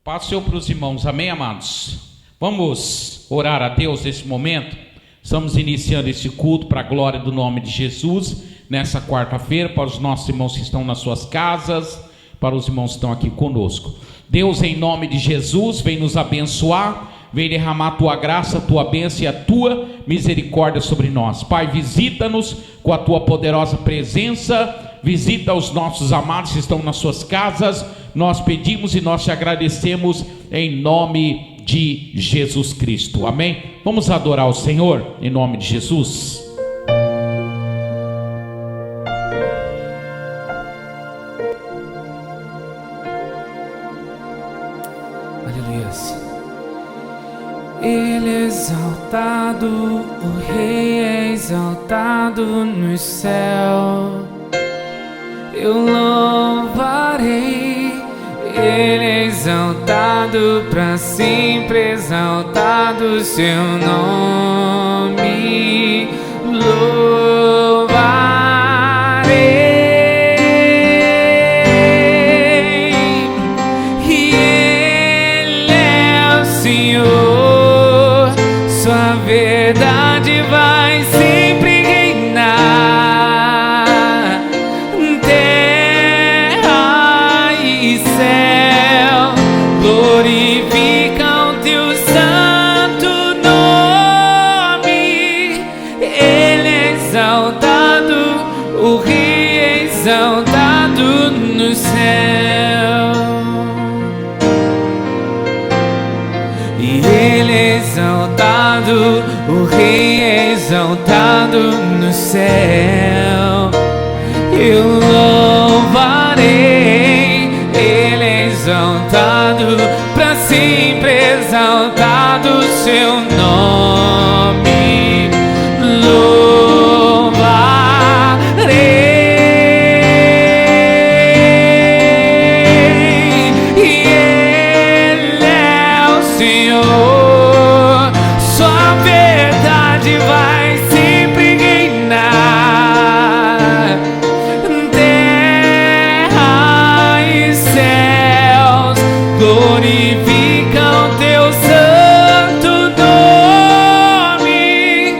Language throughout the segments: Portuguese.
Paz do Senhor para os irmãos, amém, amados? Vamos orar a Deus nesse momento. Estamos iniciando esse culto para a glória do nome de Jesus, nessa quarta-feira, para os nossos irmãos que estão nas suas casas, para os irmãos que estão aqui conosco. Deus, em nome de Jesus, vem nos abençoar, vem derramar a tua graça, a tua bênção e a tua misericórdia sobre nós. Pai, visita-nos com a tua poderosa presença, visita os nossos amados que estão nas suas casas. Nós pedimos e nós te agradecemos em nome de Jesus Cristo, amém? Vamos adorar o Senhor em nome de Jesus. Aleluias. Ele é exaltado, o Rei é exaltado no céu. Eu louvarei. Ele é exaltado para sempre, exaltado seu nome. Louvarei. E Ele é o Senhor, sua verdade vai sempre reinar. Terra e céu glorificam teu santo nome. Ele é exaltado, o Rei é exaltado no céu. E Ele é exaltado, o Rei é exaltado no céu. Eu louvarei. Ele é exaltado, para sempre exaltado seu nome. Louvarei. E Ele é o Senhor, sua verdade vai sempre reinar. Terra e céus glorificam teu santo nome.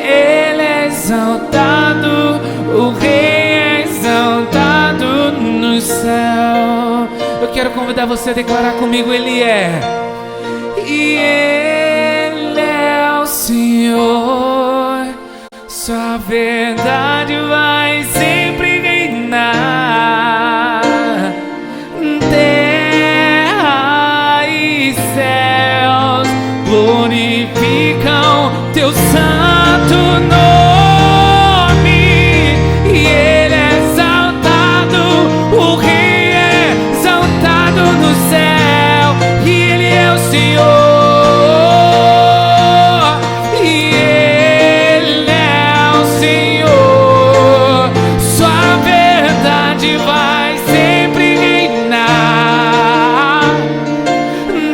Ele é exaltado, o Rei é exaltado no céu. Eu quero convidar você a declarar comigo: Ele é. E Ele é o Senhor, sua verdade vai sempre reinar. Terra e céus glorificam teu santo nome. E Ele é exaltado, o Rei é exaltado no céu. E Ele é o Senhor. E Ele é o Senhor, sua verdade vai sempre reinar.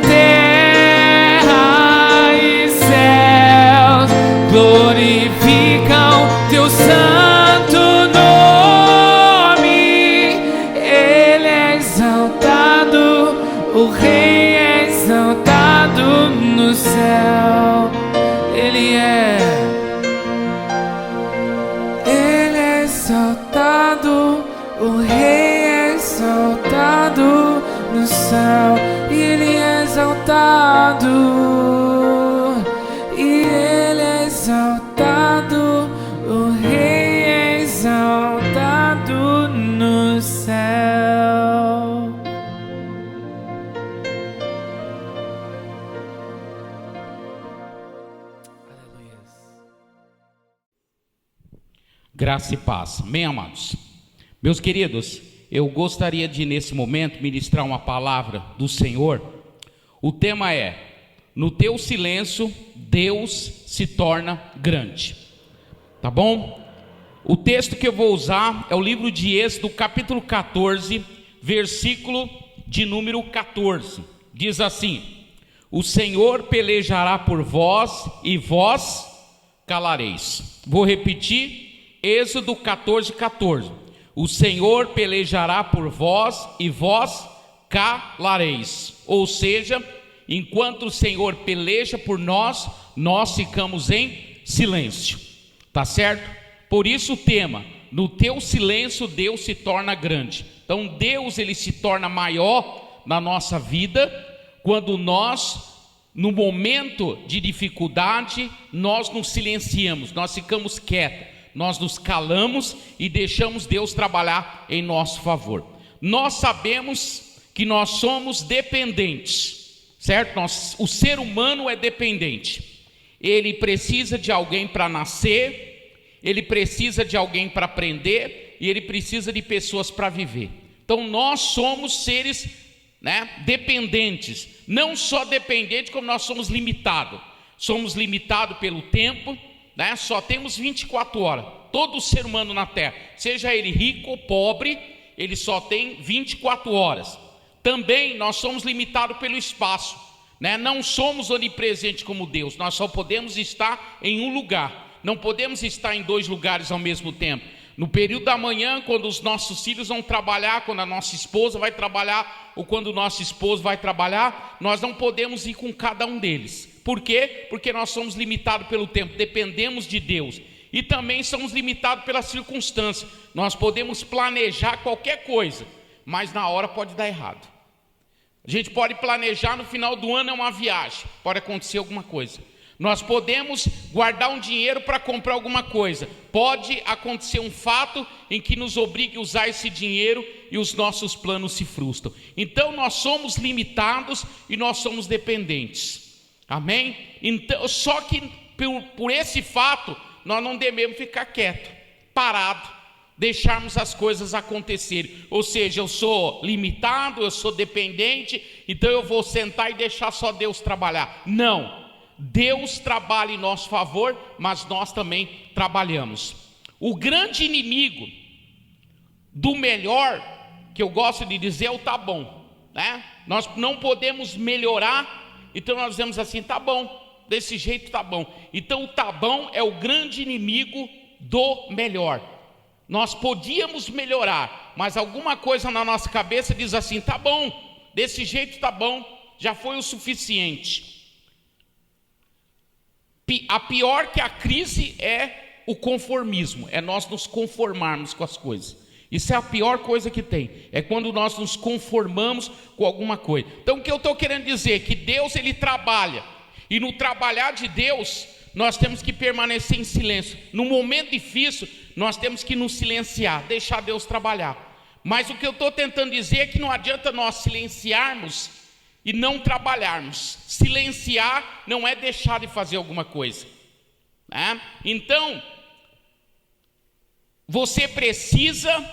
Terra e céus glorificam teu santo nome. Ele é exaltado, o Rei é exaltado no céu. Ele é exaltado, o Rei é exaltado no céu. E Ele é exaltado, e Ele é exaltado, o Rei é exaltado no céu. Graça e paz, amém, amados? Meus queridos, eu gostaria de nesse momento ministrar uma palavra do Senhor. O tema é: no teu silêncio Deus se torna grande. Tá bom? O texto que eu vou usar é o livro de Êxodo, capítulo 14, versículo de número 14. Diz assim: o Senhor pelejará por vós e vós calareis. Vou repetir. Êxodo 14, 14. O Senhor pelejará por vós e vós calareis. Ou seja, enquanto o Senhor peleja por nós, nós ficamos em silêncio. Tá certo? Por isso o tema: no teu silêncio Deus se torna grande. Então Deus, ele se torna maior na nossa vida quando nós, no momento de dificuldade, nós nos silenciamos, nós ficamos quietos, nós nos calamos e deixamos Deus trabalhar em nosso favor. Nós sabemos que nós somos dependentes, certo? O ser humano é dependente. Ele precisa de alguém para nascer, ele precisa de alguém para aprender e ele precisa de pessoas para viver. Então nós somos seres, dependentes. Não só dependentes, como nós somos limitados. Somos limitados pelo tempo, só temos 24 horas. Todo ser humano na terra, seja ele rico ou pobre, ele só tem 24 horas. Também nós somos limitados pelo espaço, não somos onipresentes como Deus. Nós só podemos estar em um lugar, não podemos estar em 2 lugares ao mesmo tempo. No período da manhã, quando os nossos filhos vão trabalhar, quando a nossa esposa vai trabalhar, ou quando o nosso esposo vai trabalhar, nós não podemos ir com cada um deles. Por quê? Porque nós somos limitados pelo tempo, dependemos de Deus. E também somos limitados pelas circunstâncias. Nós podemos planejar qualquer coisa, mas na hora pode dar errado. A gente pode planejar no final do ano uma viagem, pode acontecer alguma coisa. Nós podemos guardar um dinheiro para comprar alguma coisa. Pode acontecer um fato em que nos obrigue a usar esse dinheiro e os nossos planos se frustram. Então nós somos limitados e nós somos dependentes. Amém? Então, só que por esse fato, nós não devemos ficar quieto, parado, deixarmos as coisas acontecerem. Ou seja, eu sou limitado, eu sou dependente, então eu vou sentar e deixar só Deus trabalhar. Não. Deus trabalha em nosso favor, mas nós também trabalhamos. O grande inimigo do melhor, que eu gosto de dizer, é o tá bom, Nós não podemos melhorar, então nós dizemos assim: tá bom, desse jeito tá bom. Então o tá bom é o grande inimigo do melhor. Nós podíamos melhorar, mas alguma coisa na nossa cabeça diz assim: tá bom, desse jeito tá bom, já foi o suficiente. A pior que a crise é o conformismo, é nós nos conformarmos com as coisas. Isso é a pior coisa que tem, é quando nós nos conformamos com alguma coisa. Então o que eu estou querendo dizer é que Deus, ele trabalha, e no trabalhar de Deus, nós temos que permanecer em silêncio. No momento difícil, nós temos que nos silenciar, deixar Deus trabalhar. Mas o que eu estou tentando dizer é que não adianta nós silenciarmos e não trabalharmos. Silenciar não é deixar de fazer alguma coisa, Então, você precisa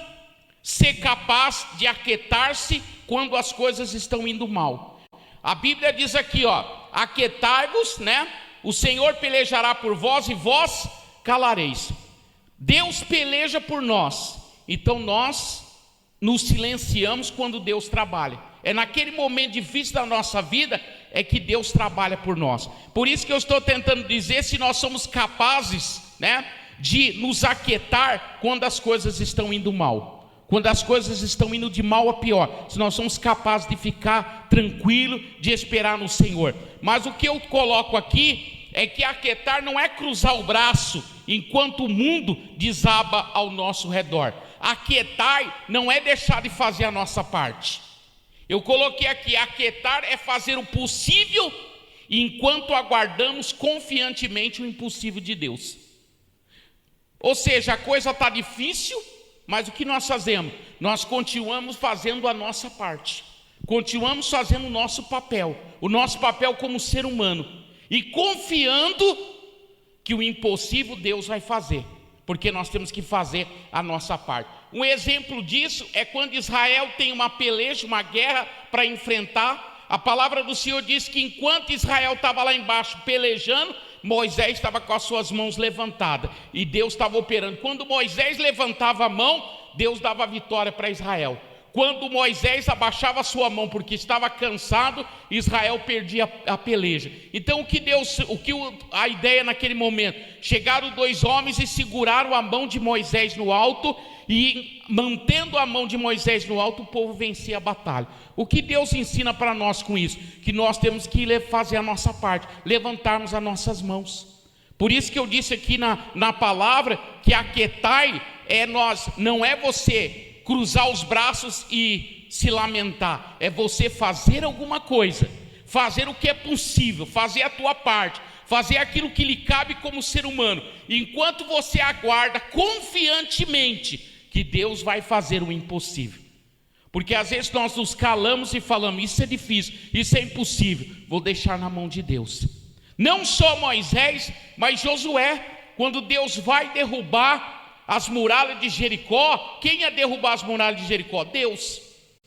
ser capaz de aquietar-se quando as coisas estão indo mal. A Bíblia diz aqui, aquietai-vos, o Senhor pelejará por vós e vós calareis. Deus peleja por nós, então nós nos silenciamos quando Deus trabalha. É naquele momento difícil da nossa vida é que Deus trabalha por nós. Por isso que eu estou tentando dizer se nós somos capazes, de nos aquietar quando as coisas estão indo mal. Quando as coisas estão indo de mal a pior, se nós somos capazes de ficar tranquilo, de esperar no Senhor. Mas o que eu coloco aqui é que aquietar não é cruzar o braço enquanto o mundo desaba ao nosso redor. Aquietar não é deixar de fazer a nossa parte. Eu coloquei aqui: aquietar é fazer o possível enquanto aguardamos confiantemente o impossível de Deus. Ou seja, a coisa está difícil, mas o que nós fazemos? Nós continuamos fazendo a nossa parte, continuamos fazendo o nosso papel como ser humano, e confiando que o impossível Deus vai fazer, porque nós temos que fazer a nossa parte. Um exemplo disso é quando Israel tem uma peleja, uma guerra para enfrentar. A palavra do Senhor diz que enquanto Israel estava lá embaixo pelejando, Moisés estava com as suas mãos levantadas e Deus estava operando. Quando Moisés levantava a mão, Deus dava vitória para Israel. Quando Moisés abaixava a sua mão porque estava cansado, Israel perdia a peleja. Então a ideia naquele momento? Chegaram 2 homens e seguraram a mão de Moisés no alto e mantendo a mão de Moisés no alto, o povo vencia a batalha. O que Deus ensina para nós com isso? Que nós temos que fazer a nossa parte, levantarmos as nossas mãos. Por isso que eu disse aqui na palavra que aquietai não é você cruzar os braços e se lamentar, é você fazer alguma coisa, fazer o que é possível, fazer a tua parte, fazer aquilo que lhe cabe como ser humano, enquanto você aguarda confiantemente que Deus vai fazer o impossível. Porque às vezes nós nos calamos e falamos, isso é difícil, isso é impossível, vou deixar na mão de Deus. Não só Moisés, mas Josué, quando Deus vai derrubar as muralhas de Jericó, quem ia derrubar as muralhas de Jericó?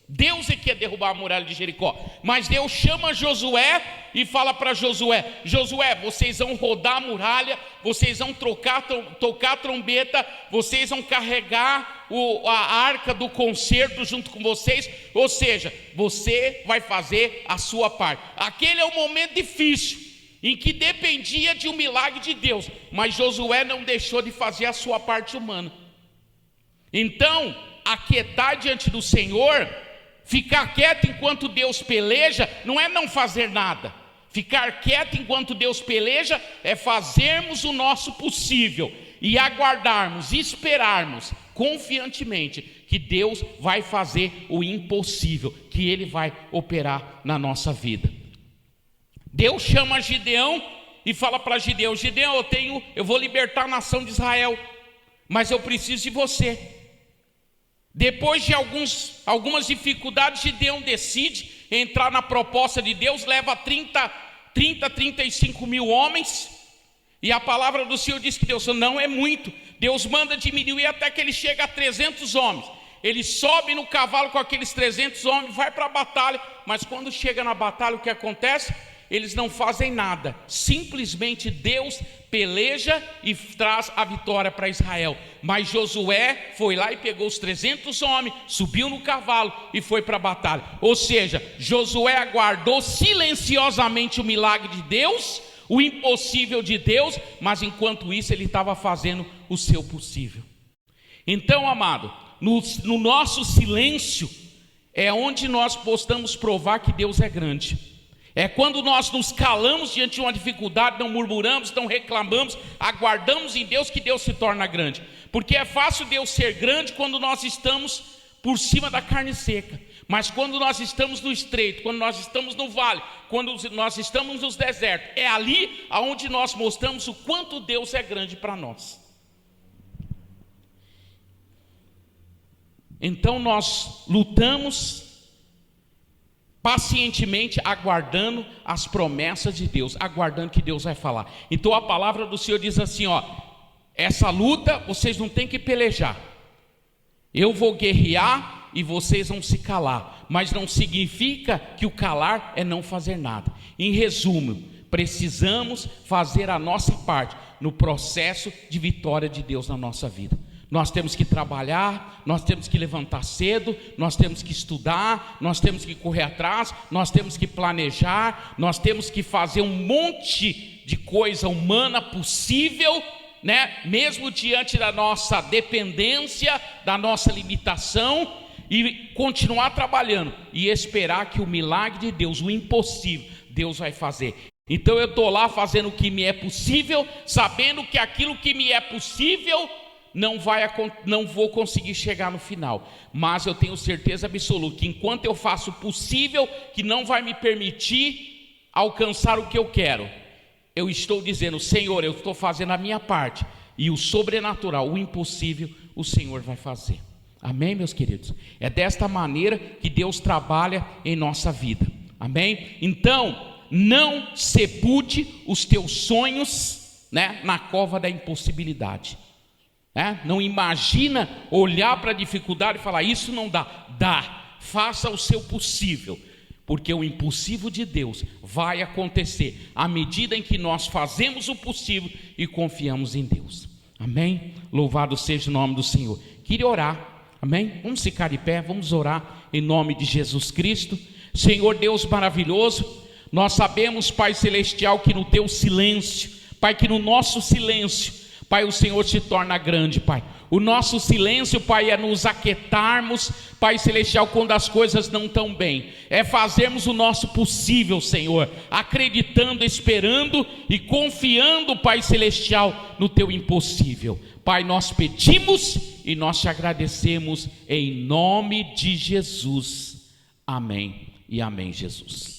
Deus é que ia derrubar a muralha de Jericó. Mas Deus chama Josué e fala para Josué: Josué, vocês vão rodar a muralha, vocês vão tocar a trombeta, vocês vão carregar a arca do concerto junto com vocês. Ou seja, você vai fazer a sua parte. Aquele é um momento difícil, em que dependia de um milagre de Deus, mas Josué não deixou de fazer a sua parte humana. Então, aquietar diante do Senhor, ficar quieto enquanto Deus peleja, não é não fazer nada. Ficar quieto enquanto Deus peleja é fazermos o nosso possível e aguardarmos, esperarmos confiantemente que Deus vai fazer o impossível, que Ele vai operar na nossa vida. Deus chama Gideão e fala para Gideão: Gideão, eu vou libertar a nação de Israel, mas eu preciso de você. Depois de algumas dificuldades, Gideão decide entrar na proposta de Deus, leva 35 mil homens, e a palavra do Senhor diz que Deus não é muito. Deus manda diminuir até que ele chega a 300 homens. Ele sobe no cavalo com aqueles 300 homens, vai para a batalha, mas quando chega na batalha, o que acontece? Eles não fazem nada, simplesmente Deus peleja e traz a vitória para Israel. Mas Josué foi lá e pegou os 300 homens, subiu no cavalo e foi para a batalha. Ou seja, Josué aguardou silenciosamente o milagre de Deus, o impossível de Deus, mas enquanto isso ele estava fazendo o seu possível. Então, amado, no nosso silêncio é onde nós possamos provar que Deus é grande. É quando nós nos calamos diante de uma dificuldade, não murmuramos, não reclamamos, aguardamos em Deus, que Deus se torna grande. Porque é fácil Deus ser grande quando nós estamos por cima da carne seca. Mas quando nós estamos no estreito, quando nós estamos no vale, quando nós estamos nos desertos, é ali onde nós mostramos o quanto Deus é grande para nós. Então nós lutamos pacientemente, aguardando as promessas de Deus, aguardando que Deus vai falar. Então a palavra do Senhor diz assim, essa luta vocês não têm que pelejar. Eu vou guerrear e vocês vão se calar, mas não significa que o calar é não fazer nada. Em resumo, precisamos fazer a nossa parte no processo de vitória de Deus na nossa vida. Nós temos que trabalhar, nós temos que levantar cedo, nós temos que estudar, nós temos que correr atrás, nós temos que planejar, nós temos que fazer um monte de coisa humana possível, né? Mesmo diante da nossa dependência, da nossa limitação, e continuar trabalhando e esperar que o milagre de Deus, o impossível, Deus vai fazer. Então eu estou lá fazendo o que me é possível, sabendo que aquilo que me é possível não vou conseguir chegar no final, mas eu tenho certeza absoluta que enquanto eu faço o possível, que não vai me permitir alcançar o que eu quero, eu estou dizendo: Senhor, eu estou fazendo a minha parte, e o sobrenatural, o impossível, o Senhor vai fazer. Amém, meus queridos? É desta maneira que Deus trabalha em nossa vida. Amém? Então, não sepulte os teus sonhos, né, na cova da impossibilidade. Não imagina olhar para a dificuldade e falar: isso não dá. Dá, faça o seu possível, porque o impossível de Deus vai acontecer à medida em que nós fazemos o possível e confiamos em Deus. Amém? Louvado seja o nome do Senhor. Queria orar, amém? Vamos ficar de pé, vamos orar em nome de Jesus Cristo. Senhor Deus maravilhoso, nós sabemos, Pai Celestial, que no teu silêncio, Pai, que no nosso silêncio Pai, o Senhor se torna grande, Pai. O nosso silêncio, Pai, é nos aquietarmos, Pai Celestial, quando as coisas não estão bem. É fazermos o nosso possível, Senhor, acreditando, esperando e confiando, Pai Celestial, no Teu impossível. Pai, nós pedimos e nós te agradecemos em nome de Jesus. Amém e amém, Jesus.